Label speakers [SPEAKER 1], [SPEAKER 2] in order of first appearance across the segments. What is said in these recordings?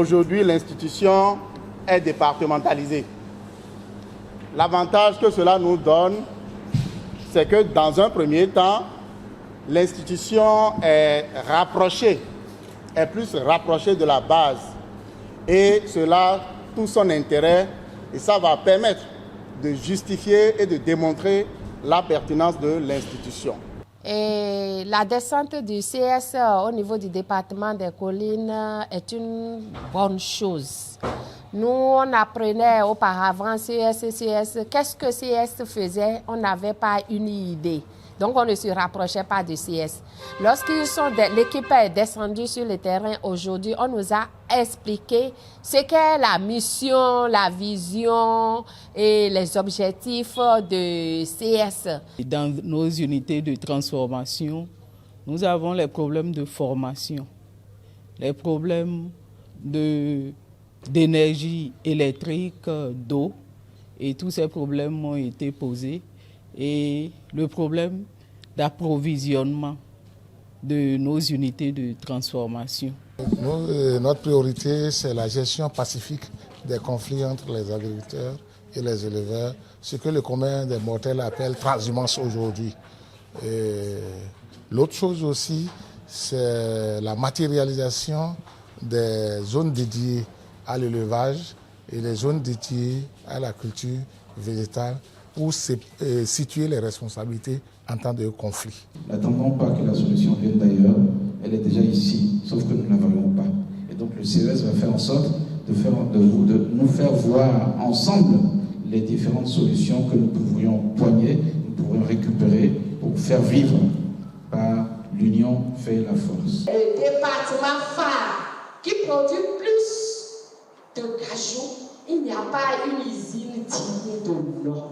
[SPEAKER 1] Aujourd'hui, l'institution est départementalisée. L'avantage que cela nous donne, c'est que dans un premier temps, l'institution est plus rapprochée de la base. Et cela, tout son intérêt, et ça va permettre de justifier et de démontrer la pertinence de l'institution.
[SPEAKER 2] Et la descente du CS au niveau du département des collines est une bonne chose. Nous, on apprenait auparavant CS. Qu'est-ce que CS faisait? On n'avait pas une idée. Donc, on ne se rapprochait pas du CS. L'équipe est descendue sur le terrain aujourd'hui, on nous a expliqué ce qu'est la mission, la vision et les objectifs de CS.
[SPEAKER 3] Dans nos unités de transformation, nous avons les problèmes de formation, les problèmes d'énergie électrique, d'eau, et tous ces problèmes ont été posés. Et le problème d'approvisionnement de nos unités de transformation.
[SPEAKER 4] Notre priorité, c'est la gestion pacifique des conflits entre les agriculteurs et les éleveurs, ce que le commun des mortels appelle transhumance aujourd'hui. L'autre chose aussi, c'est la matérialisation des zones dédiées à l'élevage et les zones dédiées à la culture végétale, pour situer les responsabilités en temps de conflit.
[SPEAKER 5] N'attendons pas que la solution vienne d'ailleurs, elle est déjà ici, sauf que nous ne la voyons pas. Et donc le CES va faire en sorte de nous faire voir ensemble les différentes solutions que nous pourrions poigner, nous pourrions récupérer pour faire vivre par l'union fait la force.
[SPEAKER 2] Le département phare qui produit plus de cajou, il n'y a pas une usine digne de nom.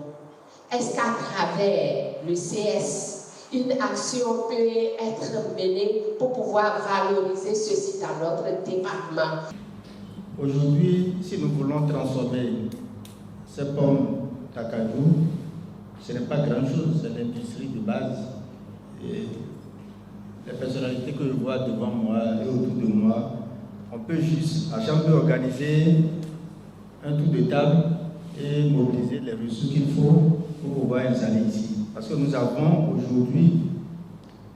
[SPEAKER 2] Est-ce qu'à travers le CS, une action peut être menée pour pouvoir valoriser ceci dans notre département?
[SPEAKER 6] Aujourd'hui, si nous voulons transformer ces pommes d'acajou, ce n'est pas grand-chose, c'est l'industrie de base. Et les personnalités que je vois devant moi et autour de moi, on peut juste, à chaque fois, organiser un tour de table et mobiliser les ressources qu'il faut pour pouvoir installer ici. Parce que nous avons aujourd'hui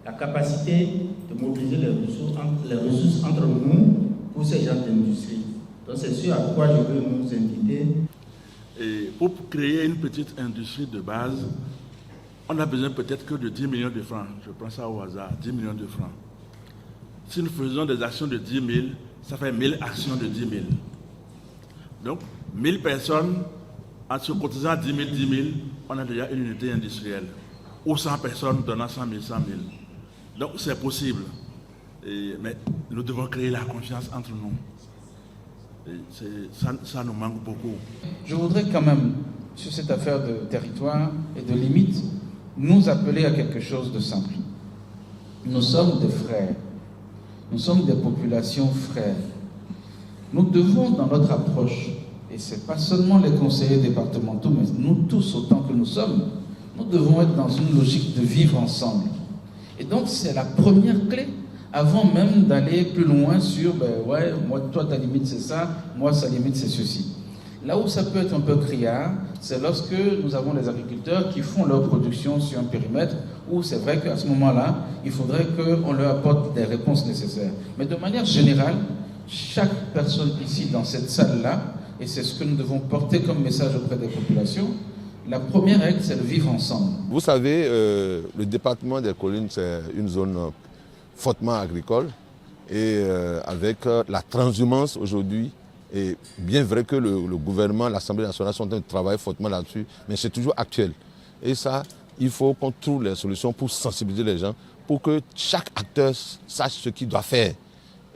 [SPEAKER 6] la capacité de mobiliser les ressources entre nous pour ces genres d'industrie. Donc c'est ce à quoi je veux nous inviter.
[SPEAKER 7] Et pour créer une petite industrie de base, on a besoin peut-être que de 10 millions de francs. Je prends ça au hasard, 10 millions de francs. Si nous faisons des actions de 10 000, ça fait 1000 actions de 10 000. Donc, 1000 personnes, en se cotisant 10 000, on a déjà une unité industrielle. Ou 100 personnes donnant 100 000. Donc, c'est possible. Mais nous devons créer la confiance entre nous. Ça nous manque beaucoup.
[SPEAKER 5] Je voudrais quand même, sur cette affaire de territoire et de limite, nous appeler à quelque chose de simple. Nous sommes des frères. Nous sommes des populations frères. Nous devons, dans notre approche, et ce n'est pas seulement les conseillers départementaux, mais nous tous autant que nous sommes, nous devons être dans une logique de vivre ensemble. Et donc c'est la première clé, avant même d'aller plus loin sur, moi, toi ta limite c'est ça, moi sa limite c'est ceci. Là où ça peut être un peu criard, c'est lorsque nous avons les agriculteurs qui font leur production sur un périmètre où c'est vrai qu'à ce moment-là, il faudrait qu'on leur apporte des réponses nécessaires. Mais de manière générale, chaque personne ici dans cette salle-là, et c'est ce que nous devons porter comme message auprès des populations, la première règle, c'est de vivre ensemble.
[SPEAKER 8] Vous savez, le département des collines, c'est une zone fortement agricole et avec la transhumance aujourd'hui. Et bien vrai que le gouvernement, l'Assemblée nationale sont en train de travailler fortement là-dessus, mais c'est toujours actuel. Et ça, il faut qu'on trouve les solutions pour sensibiliser les gens, pour que chaque acteur sache ce qu'il doit faire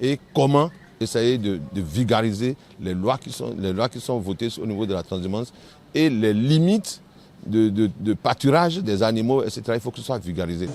[SPEAKER 8] et comment essayer de vulgariser les lois qui sont votées au niveau de la transhumance et les limites de pâturage des animaux, etc. Il faut que ce soit vulgarisé.